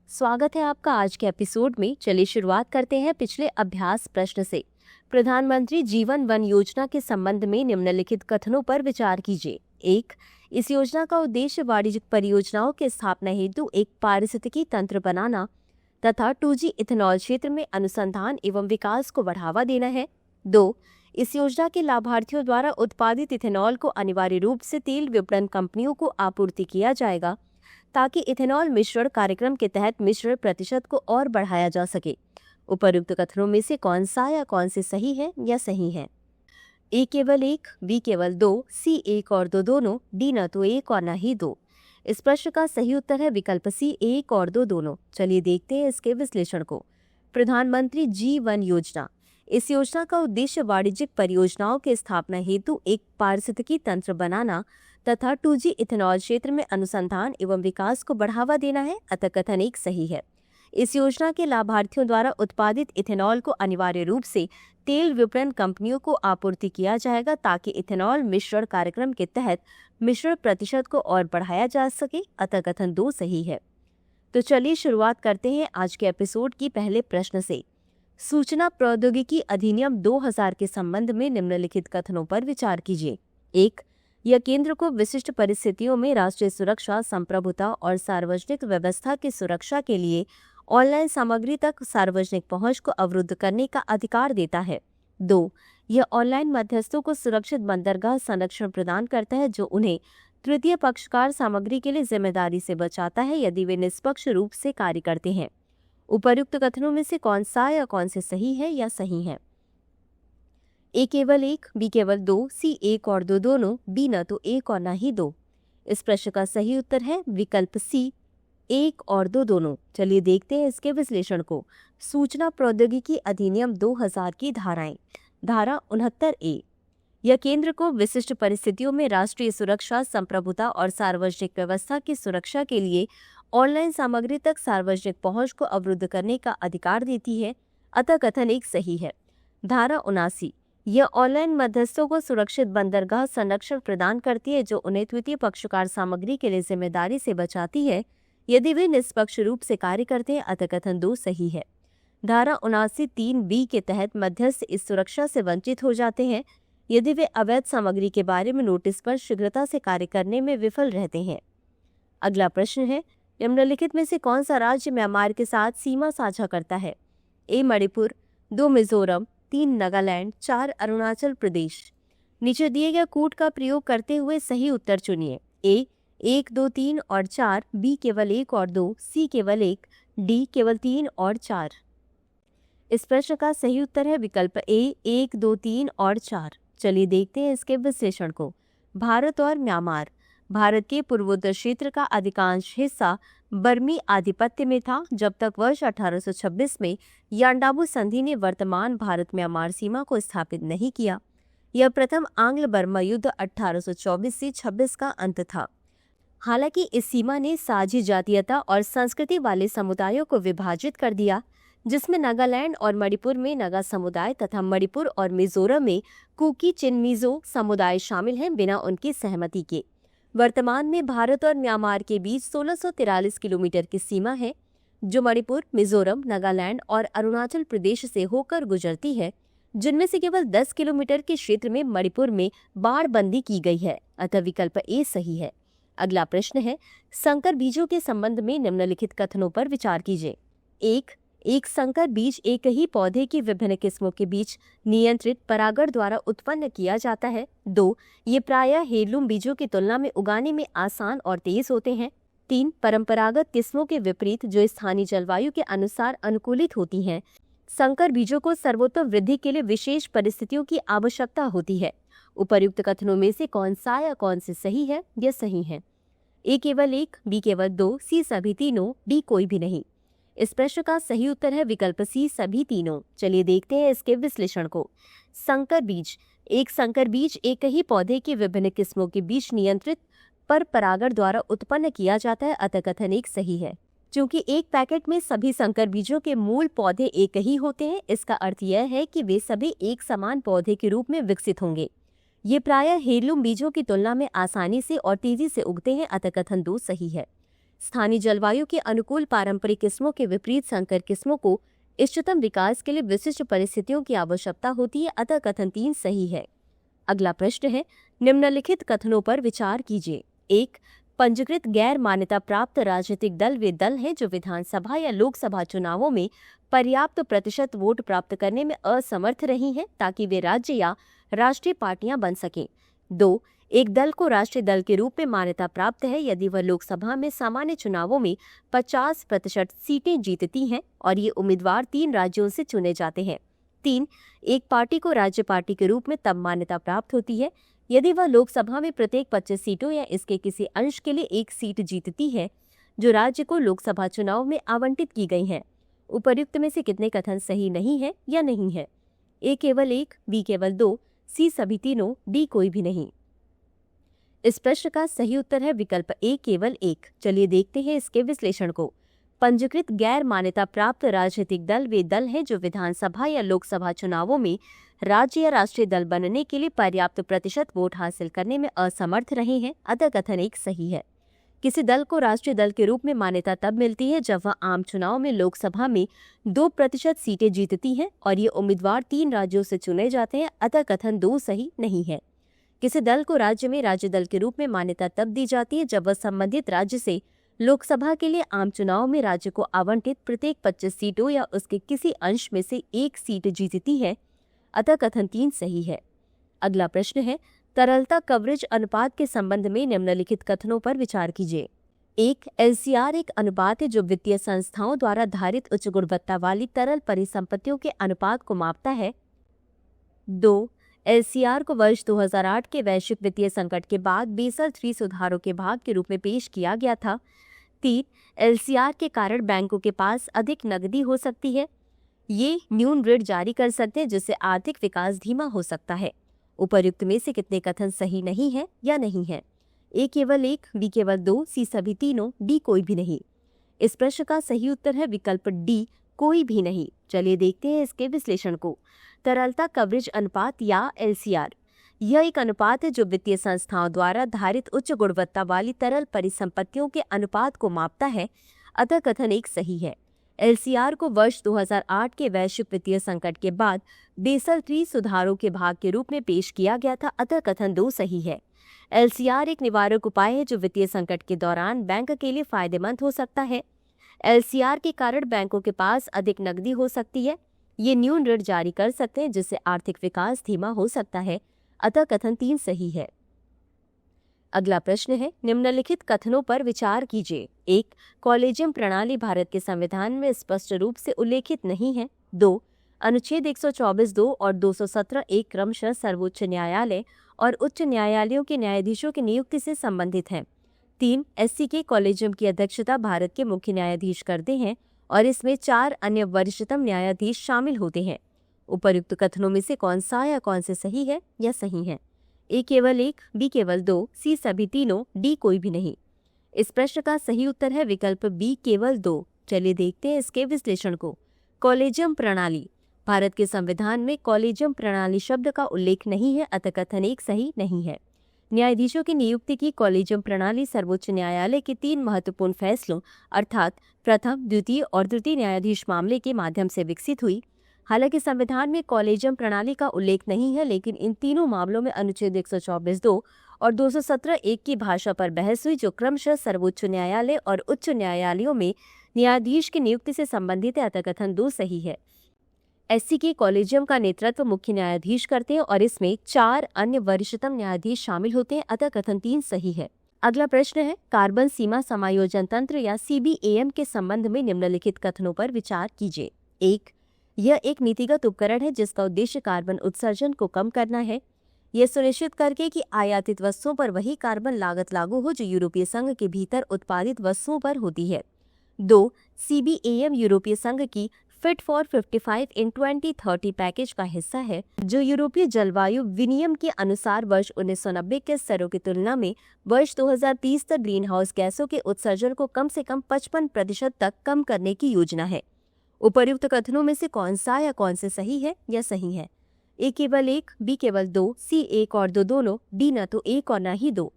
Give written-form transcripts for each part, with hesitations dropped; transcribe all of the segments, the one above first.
स्वागत है आपका आज के एपिसोड में। चलिए शुरुआत करते हैं पिछले अभ्यास प्रश्न से। प्रधानमंत्री जीवन वन योजना के संबंध में निम्नलिखित कथनों पर विचार कीजिए। 1. इस योजना का उद्देश्य वाणिज्यिक परियोजनाओं के स्थापना हेतु एक पारिस्थितिकी तंत्र बनाना तथा 2G इथेनॉल क्षेत्र में अनुसंधान एवं विकास को बढ़ावा देना है। 2. इस योजना के लाभार्थियों द्वारा उत्पादित इथेनॉल को अनिवार्य रूप से तेल विपणन कंपनियों को आपूर्ति किया जाएगा ताकि इथेनॉल मिश्रण कार्यक्रम के तहत मिश्रण प्रतिशत को और बढ़ाया जा सके। उपर्युक्त कथनों में से कौन सा या कौन से सही है या सही है? ए केवल 1, बी केवल 2, सी 1 और 2 दोनों, डी न तो 1 और न ही 2। इस प्रश्न का सही उत्तर है विकल्प सी 1 और 2 दोनों। चलिए देखते हैं इसके विश्लेषण को। प्रधानमंत्री जीवन योजना। इस योजना का उद्देश्य वाणिज्यिक परियोजनाओं के स्थापना हेतु एक पारिस्थितिकी तंत्र बनाना तथा 2G इथेनॉल क्षेत्र में अनुसंधान एवं विकास को बढ़ावा देना है। अतः कथन 1 सही है। इस योजना के लाभार्थियों द्वारा उत्पादित इथेनॉल को अनिवार्य रूप से तेल विपणन कंपनियों को आपूर्ति किया जाएगा ताकि इथेनॉल मिश्रण कार्यक्रम के तहत मिश्रण प्रतिशत को और बढ़ाया जा सके। अतः कथन 2 सही है। तो चलिए शुरुआत करते हैं आज के एपिसोड की पहले प्रश्न से। सूचना प्रौद्योगिकी अधिनियम 2000 के संबंध में निम्नलिखित कथनों पर विचार कीजिए। 1. यह केंद्र को विशिष्ट परिस्थितियों में राष्ट्रीय सुरक्षा, संप्रभुता और सार्वजनिक व्यवस्था की सुरक्षा के लिए ऑनलाइन सामग्री तक सार्वजनिक पहुंच को अवरुद्ध करने का अधिकार देता है। 2. यह ऑनलाइन मध्यस्थों को सुरक्षित बंदरगाह संरक्षण प्रदान करता है जो उन्हें तृतीय पक्षकार सामग्री के लिए जिम्मेदारी से बचाता है यदि वे निष्पक्ष रूप से कार्य करते हैं। उपर्युक्त कथनों में से कौन सा या कौन से सही है या सही है? ए केवल 1, बी केवल 2, सी 1 और 2 दोनों, डी न तो 1 और न ही 2। इस प्रश्न का सही उत्तर है विकल्प सी 1 और 2 दोनों। चलिए देखते हैं इसके विश्लेषण को। सूचना प्रौद्योगिकी अधिनियम 2000 की धाराएं। धारा 69A। यह केंद्र को विशिष्ट परिस्थितियों में राष्ट्रीय सुरक्षा, संप्रभुता और सार्वजनिक व्यवस्था की सुरक्षा के लिए ऑनलाइन सामग्री तक सार्वजनिक पहुंच को अवरुद्ध करने का अधिकार देती है। अतः कथन 1 सही है। धारा 79। यह ऑनलाइन मध्यस्थों को सुरक्षित बंदरगाह संरक्षण प्रदान करती है जो उन्हें तृतीय पक्षकार सामग्री के लिए जिम्मेदारी से बचाती है यदि वे निष्पक्ष रूप से कार्य करते हैं। अतः कथन 2 सही है। धारा 79(3)(b) के तहत मध्यस्थ इस सुरक्षा से वंचित हो जाते हैं यदि वे अवैध सामग्री के बारे में नोटिस पर शीघ्रता से कार्य करने में विफल रहते हैं। अगला प्रश्न है, निम्नलिखित में से कौन सा राज्य म्यांमार के साथ सीमा साझा करता है? ए मणिपुर, 2 मिजोरम, 3 नागालैंड, 4 अरुणाचल प्रदेश। नीचे दिए गए कूट का प्रयोग करते हुए सही उत्तर चुनिए। ए 1, 2, 3 और 4, बी केवल 1 और 2, सी केवल 1, डी केवल 3 और 4। इस प्रश्न का सही उत्तर है विकल्प ए 1, 2, 3 और 4। चलिए देखते हैं इसके विश्लेषण को। भारत और म्यांमार। भारत के पूर्वोत्तर क्षेत्र का अधिकांश हिस्सा बर्मी आधिपत्य में था जब तक वर्ष 1826 में यांडाबू संधि ने वर्तमान भारत म्यांमार सीमा को स्थापित नहीं किया। यह प्रथम आंग्ल बर्मा युद्ध 1824 से 26 का अंत था। हालांकि इस सीमा ने साझी जातीयता और संस्कृति वाले समुदायों को विभाजित कर दिया जिसमें नागालैंड और मणिपुर में नागा समुदाय तथा मणिपुर और मिजोरम में कुकी चिनमिजो समुदाय शामिल हैं बिना उनकी सहमति के। वर्तमान में भारत और म्यांमार के बीच 1643 किलोमीटर की सीमा है जो मणिपुर, मिजोरम, नागालैंड और अरुणाचल प्रदेश से होकर गुजरती है, जिनमें से केवल 10 किलोमीटर के क्षेत्र में मणिपुर में बाड़बंदी की गई है। अतः विकल्प ए सही है। अगला प्रश्न है, संकर बीजों के संबंध में निम्नलिखित कथनों पर विचार कीजिए। 1. एक संकर बीज एक ही पौधे की विभिन्न किस्मों के बीच नियंत्रित परागण द्वारा उत्पन्न किया जाता है। 2. ये प्रायः हेirloom बीजों की तुलना में उगाने में आसान और तेज होते हैं। 3. परंपरागत किस्मों के विपरीत जो स्थानीय जलवायु के अनुसार अनुकूलित होती हैं। संकर बीजों को सर्वोत्तम वृद्धि के लिए विशेष परिस्थितियों की आवश्यकता होती है। उपर्युक्त कथनों में से कौन सा या कौन से सही है? यह सही है। ए केवल 1, बी केवल 2, सी सभी तीनों, डी कोई भी नहीं। इस प्रश्न का सही उत्तर है विकल्प सी सभी तीनों। चलिए देखते हैं इसके विश्लेषण को। संकर बीज। एक संकर बीज एक ही पौधे की विभिन्न किस्मों के बीच नियंत्रित पर परागण द्वारा उत्पन्न किया जाता है। अतः कथन 1 सही है। क्योंकि एक पैकेट में सभी संकर बीजों के मूल पौधे एक ही होते हैं, इसका अर्थ यह है कि वे सभी एक समान पौधे के रूप में विकसित होंगे। ये प्रायः हेirloom बीजों की तुलना में आसानी से और तेजी से उगते हैं, अतः कथन 2 सही है। स्थानीय जलवायु के अनुकूल पारंपरिक किस्मों के विपरीत संकर किस्मों को इष्टतम विकास के लिए विशिष्ट परिस्थितियों की आवश्यकता होती है, अतः कथन 3 सही है। अगला प्रश्न है, निम्नलिखित कथनों पर विचार कीजिए। 1. पंजीकृत गैर मान्यता प्राप्त राजनीतिक दल वे दल हैं जो विधानसभा या लोकसभा चुनावों में पर्याप्त प्रतिशत वोट प्राप्त करने में असमर्थ रही हैं ताकि वे राज्य या राष्ट्रीय पार्टियां बन सकें। 2. एक दल को राष्ट्रीय दल के रूप में मान्यता प्राप्त है यदि वह लोकसभा में सामान्य चुनावों में 50% सीटें जीतती हैं और ये उम्मीदवार 3 राज्यों से चुने जाते हैं। 3. एक पार्टी को राज्य पार्टी के रूप में तब मान्यता प्राप्त होती है यदि वह लोकसभा में प्रत्येक 25 सीटों या इसके किसी अंश के लिए 1 सीट जीतती है जो राज्य को लोकसभा चुनाव में आवंटित की गई हैं। उपर्युक्त में से कितने कथन सही नहीं है या नहीं है? ए केवल 1, बी केवल 2, सी सभी तीनों, डी कोई भी नहीं। इस प्रश्न का सही उत्तर है विकल्प ए केवल 1। चलिए देखते हैं इसके विश्लेषण को। पंजीकृत गैर मान्यता प्राप्त राजनीतिक दल वे दल हैं जो विधानसभा या लोकसभा चुनावों में राज्य या राष्ट्रीय दल बनने के लिए पर्याप्त प्रतिशत वोट हासिल करने में असमर्थ रहे हैं, अतः कथन 1 सही है। किसी दल को राष्ट्रीय दल के रूप में मान्यता तब मिलती है जब वह आम चुनाव में लोकसभा में 2% सीटें जीतती हैं और ये उम्मीदवार 3 राज्यों से चुने जाते हैं, अतः कथन 2 सही नहीं है। किसी दल को राज्य में राज्य दल के रूप में मान्यता तब दी जाती है जब वह संबंधित राज्य से लोकसभा के लिए आम चुनाव में राज्य को आवंटित प्रत्येक 25 सीटों या उसके किसी अंश में से 1 सीट जीतती है, अतः कथन 3 सही है। अगला प्रश्न है, तरलता कवरेज अनुपात के संबंध में निम्नलिखित कथनों पर विचार कीजिए। 1. LCR एक अनुपात है जो वित्तीय संस्थाओं द्वारा धारित उच्च गुणवत्ता वाली तरल परिसंपत्तियों के अनुपात को मापता है। 2. LCR को वर्ष 2008 के वैश्विक वित्तीय संकट के बाद बेसल III सुधारों के भाग के रूप में पेश किया गया था। 3. LCR के कारण बैंकों के पास अधिक नकदी हो सकती है, ये न्यून ऋण जारी कर सकते हैं जिससे आर्थिक विकास धीमा हो सकता है। उपर्युक्त में से कितने कथन सही नहीं है या नहीं है? ए केवल 1, बी केवल 2, सी सभी तीनों, डी कोई भी नहीं। इस प्रश्न का सही उत्तर है विकल्प डी कोई भी नहीं। चलिए देखते हैं इसके विश्लेषण को। तरलता कवरेज अनुपात या LCR यह एक अनुपात है जो वित्तीय संस्थाओं द्वारा धारित उच्च गुणवत्ता वाली तरल परिसंपत्तियों के अनुपात को मापता है, अतः कथन 1 सही है। LCR को वर्ष 2008 के वैश्विक वित्तीय संकट के बाद बेसल III सुधारों के भाग के रूप में पेश किया गया था, अतः कथन 2 सही है। LCR एक निवारक उपाय है जो वित्तीय संकट के दौरान बैंक के लिए फायदेमंद हो सकता है। LCR के कारण बैंकों के पास अधिक नकदी हो सकती है, ये न्यून ऋण जारी कर सकते हैं जिससे आर्थिक विकास धीमा हो सकता है, अतः कथन 3 सही है। अगला प्रश्न है, निम्नलिखित कथनों पर विचार कीजिए। 1. कॉलेजियम प्रणाली भारत के संविधान में स्पष्ट रूप से उल्लेखित नहीं है। 2. अनुच्छेद 124(2) और 217(1) क्रमशः सर्वोच्च न्यायालय और उच्च न्यायालयों के न्यायाधीशों की नियुक्ति से संबंधित हैं। 3. SC के कॉलेजियम की अध्यक्षता भारत के मुख्य न्यायाधीश करते हैं और इसमें 4 अन्य वरिष्ठतम न्यायाधीश शामिल होते हैं। उपर्युक्त कथनों में से कौन सा या कौन से सही है या सही है? ए केवल 1, बी केवल 2, सी सभी तीनों, डी कोई भी नहीं। इस प्रश्न का सही उत्तर है विकल्प बी केवल 2। चलिए देखते हैं इसके विश्लेषण को। कॉलेजियम प्रणाली भारत के संविधान में कॉलेजियम प्रणाली शब्द का उल्लेख नहीं है, अतः कथन 1 सही नहीं है। न्यायाधीशों की नियुक्ति की कॉलेजियम प्रणाली सर्वोच्च न्यायालय के 3 महत्वपूर्ण फैसलों अर्थात प्रथम, द्वितीय और तृतीय न्यायाधीश मामले के माध्यम से विकसित हुई। हालांकि संविधान में कॉलेजियम प्रणाली का उल्लेख नहीं है, लेकिन इन तीनों मामलों में अनुच्छेद 124(2) और 217(1) की भाषा पर बहस हुई जो क्रमशः सर्वोच्च न्यायालय और उच्च न्यायालयों में न्यायाधीश की नियुक्ति से संबंधित है, अतः कथन 2 सही है। SC के कॉलेजियम का नेतृत्व मुख्य न्यायाधीश करते हैं और इसमें 4 अन्य वरिष्ठतम न्यायाधीश शामिल होते हैं, अतः कथन 3 सही है। अगला प्रश्न है, कार्बन सीमा समायोजन तंत्र या CBAM के संबंध में निम्नलिखित कथनों पर विचार कीजिए। 1. यह एक नीतिगत उपकरण है जिसका उद्देश्य कार्बन उत्सर्जन को कम करना है, यह सुनिश्चित करके कि आयातित वस्तुओं पर वही कार्बन लागत लागू हो जो यूरोपीय संघ के भीतर उत्पादित वस्तुओं पर होती है। 2. CBAM यूरोपीय संघ की फिट फॉर 55 इन 2030 पैकेज का हिस्सा है, जो यूरोपीय जलवायु विनियम के अनुसार वर्ष 1990 के स्तरों की तुलना में वर्ष 2030 तक ग्रीन हाउस गैसों के उत्सर्जन को कम से कम 55% तक कम करने की योजना है। उपर्युक्त कथनों में से कौन सा या कौन से सही है या सही है? ए केवल एक, बी केवल दो, सी एक और दो दोनों, डी न तो एक और न ही दो।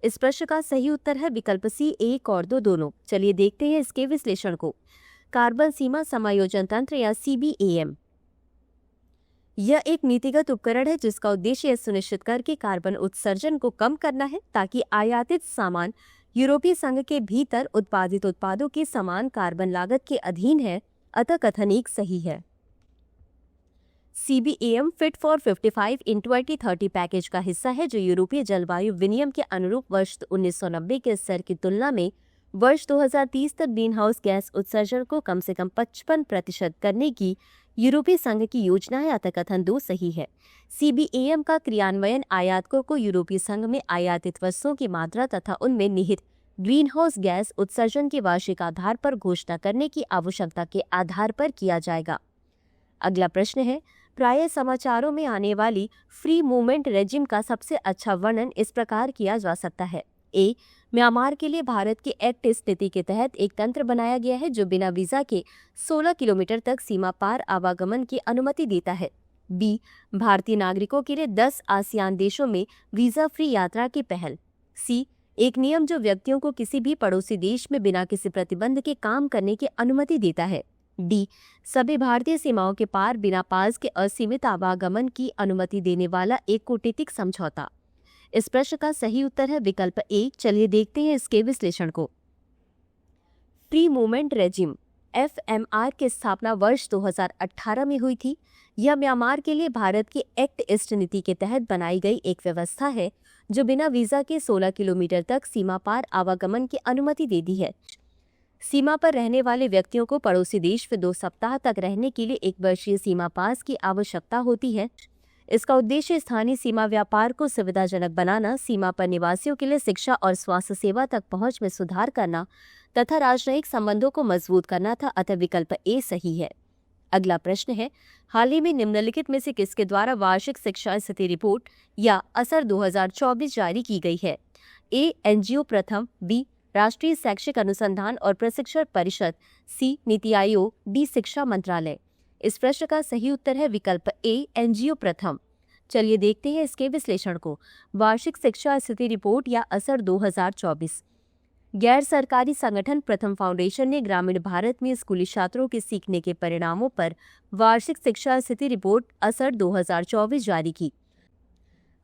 इस प्रश्न का सही उत्तर है विकल्प सी, एक और दो दोनों। चलिए देखते हैं इसके विश्लेषण को। कार्बन सीमा समायोजन तंत्र या CBAM यह एक नीतिगत उपकरण है जिसका उद्देश्य यह सुनिश्चित करके कार्बन उत्सर्जन को कम करना है ताकि आयातित सामान यूरोपीय संघ के भीतर उत्पादित उत्पादों की समान कार्बन लागत के अधीन है। अतः कथन एक सही है। CBAM fit for 55 in 2030 package का हिस्सा है, जो यूरोपीय जलवायु विनियम के अनुरूप वर्ष 1990 के स्तर की तुलना में वर्ष 2030 तक ग्रीन हाउस गैस उत्सर्जन को कम से कम 55% करने की यूरोपीय संघ की योजना है। अतः कथन दो सही है। CBAM का क्रियान्वयन आयातकों को यूरोपीय संघ में आयातित वस्तुओं की मात्रा तथा उनमें निहित ग्रीन हाउस गैस उत्सर्जन के वार्षिक आधार पर घोषणा करने की आवश्यकता के आधार पर किया जाएगा। अगला प्रश्न है, प्रायः समाचारों में आने वाली फ्री मूवमेंट रेजिम का सबसे अच्छा वर्णन इस प्रकार किया जा सकता है। ए, म्यांमार के लिए भारत की एक्ट स्थिति के तहत एक तंत्र बनाया गया है जो बिना वीजा के 16 किलोमीटर तक सीमा पार आवागमन की अनुमति देता है। बी, भारतीय नागरिकों के लिए 10 आसियान देशों में वीजा फ्री यात्रा की पहल। सी, एक नियम जो व्यक्तियों को किसी भी पड़ोसी देश में बिना किसी प्रतिबंध के काम करने की अनुमति देता है। डी, सभी भारतीय सीमाओं के पार बिना पास के असीमित आवागमन की अनुमति देने वाला एक कूटनीतिक समझौता। इस प्रश्न का सही उत्तर है विकल्प ए। चलिए देखते हैं इसके विश्लेषण को। फ्री मूवमेंट रेजिम FMR की स्थापना वर्ष 2018 में हुई थी। यह म्यांमार के लिए भारत की एक्ट ईस्ट नीति के तहत बनाई गई एक व्यवस्था है जो बिना वीजा के 16 किलोमीटर तक सीमा पार आवागमन की अनुमति देती है। सीमा पर रहने वाले व्यक्तियों को पड़ोसी देश में 2 सप्ताह तक रहने के लिए 1 वर्षीय सीमा पास की आवश्यकता होती है। इसका उद्देश्य स्थानीय सीमा व्यापार को सुविधाजनक बनाना, सीमा पर निवासियों के लिए शिक्षा और स्वास्थ्य सेवा तक पहुंच में सुधार करना तथा राजनयिक संबंधों को मजबूत करना था। अतः विकल्प ए सही है। अगला प्रश्न है, हाल ही में निम्नलिखित में से किसके द्वारा वार्षिक शिक्षा स्थिति रिपोर्ट या असर 2024 जारी की गई है? ए, NGO प्रथम, बी, राष्ट्रीय शैक्षिक अनुसंधान और प्रशिक्षण परिषद, सी, नीति आयोग, डी, शिक्षा मंत्रालय। इस प्रश्न का सही उत्तर है विकल्प ए, NGO प्रथम। चलिए देखते हैं इसके विश्लेषण को। वार्षिक शिक्षा स्थिति रिपोर्ट या असर 2024। गैर सरकारी संगठन प्रथम फाउंडेशन ने ग्रामीण भारत में स्कूली छात्रों के सीखने के परिणामों पर वार्षिक शिक्षा स्थिति रिपोर्ट असर 2024 जारी की।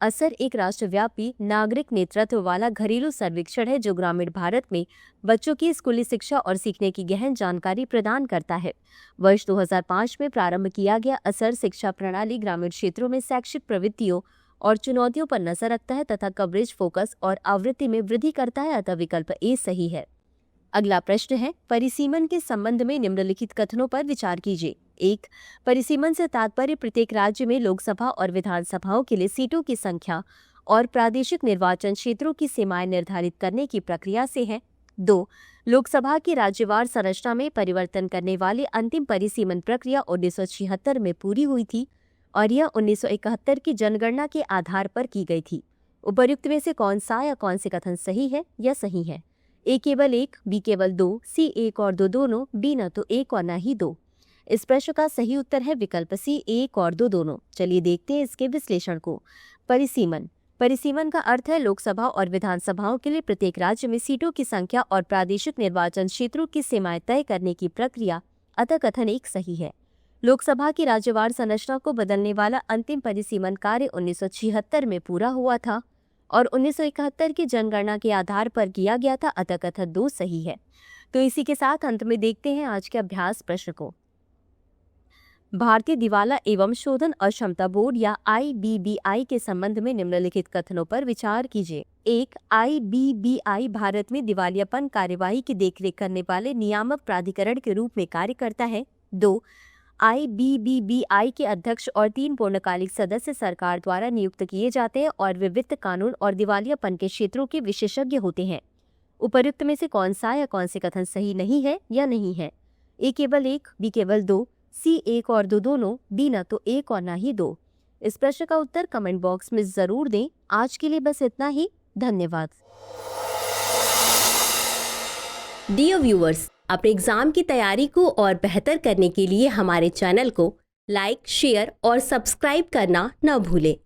असर एक राष्ट्रव्यापी नागरिक नेतृत्व वाला घरेलू सर्वेक्षण है जो ग्रामीण भारत में बच्चों की स्कूली शिक्षा और सीखने की गहन जानकारी प्रदान करता है। वर्ष 2005 में प्रारंभ किया गया असर शिक्षा प्रणाली ग्रामीण क्षेत्रों में शैक्षिक प्रवृत्तियों और चुनौतियों पर नजर रखता है तथा कवरेज, फोकस और आवृत्ति में वृद्धि करता है। अतः विकल्प ए सही है। अगला प्रश्न है, परिसीमन के संबंध में निम्नलिखित कथनों पर विचार कीजिए। 1. परिसीमन से तात्पर्य प्रत्येक राज्य में लोकसभा और विधानसभाओं के लिए सीटों की संख्या और प्रादेशिक निर्वाचन क्षेत्रों की सीमाएं निर्धारित करने की प्रक्रिया से है। 2. लोकसभा की राज्यवार संरचना में परिवर्तन करने वाली अंतिम परिसीमन प्रक्रिया 1976 में पूरी हुई थी और यह 1971 की जनगणना के आधार पर की गई थी। उपर्युक्त में से कौन सा या कौन से कथन सही है या सही है? ए केवल एक, बी केवल दो, सी एक और दो दोनों, डी न तो एक और न ही दो। इस प्रश्न का सही उत्तर है विकल्प सी, एक और दो दोनों। चलिए देखते हैं इसके विश्लेषण को। परिसीमन का अर्थ है लोकसभा और विधानसभाओं के लिए प्रत्येक राज्य में सीटों की संख्या और प्रादेशिक निर्वाचन क्षेत्रों की सीमाएं तय करने की प्रक्रिया। अतः कथन एक सही है। लोकसभा की राज्यवार संरचना को बदलने वाला अंतिम परिसीमन कार्य 1976 में पूरा हुआ था और 1971 की जनगणना के आधार पर किया गया था। अतः कथन 2 सही है। तो इसी के साथ अंत में देखते हैं आज के अभ्यास प्रश्न को। भारतीय दिवाला एवं शोधन अक्षमता बोर्ड या IBBI के संबंध में निम्नलिखित कथनों पर विचार कीजिए। 1. IBBI भारत में दिवालियापन कार्यवाही की देखरेख करने वाले नियामक प्राधिकरण के रूप में कार्य करता है। 2. IBBI के अध्यक्ष और 3 पूर्णकालिक सदस्य सरकार द्वारा नियुक्त किए जाते हैं और वे वित्त, कानून और दिवालियापन के क्षेत्रों के विशेषज्ञ होते हैं। उपर्युक्त में से कौन सा या कौन से कथन सही नहीं है या नहीं है? ए केवल एक, बी केवल दो, सी 1 और 2 दोनों, डी ना तो 1 और ना ही 2। इस प्रश्न का उत्तर कमेंट बॉक्स में जरूर दें। आज के लिए बस इतना ही। धन्यवाद। डियर व्यूअर्स, अपने एग्जाम की तैयारी को और बेहतर करने के लिए हमारे चैनल को लाइक, शेयर और सब्सक्राइब करना न भूलें।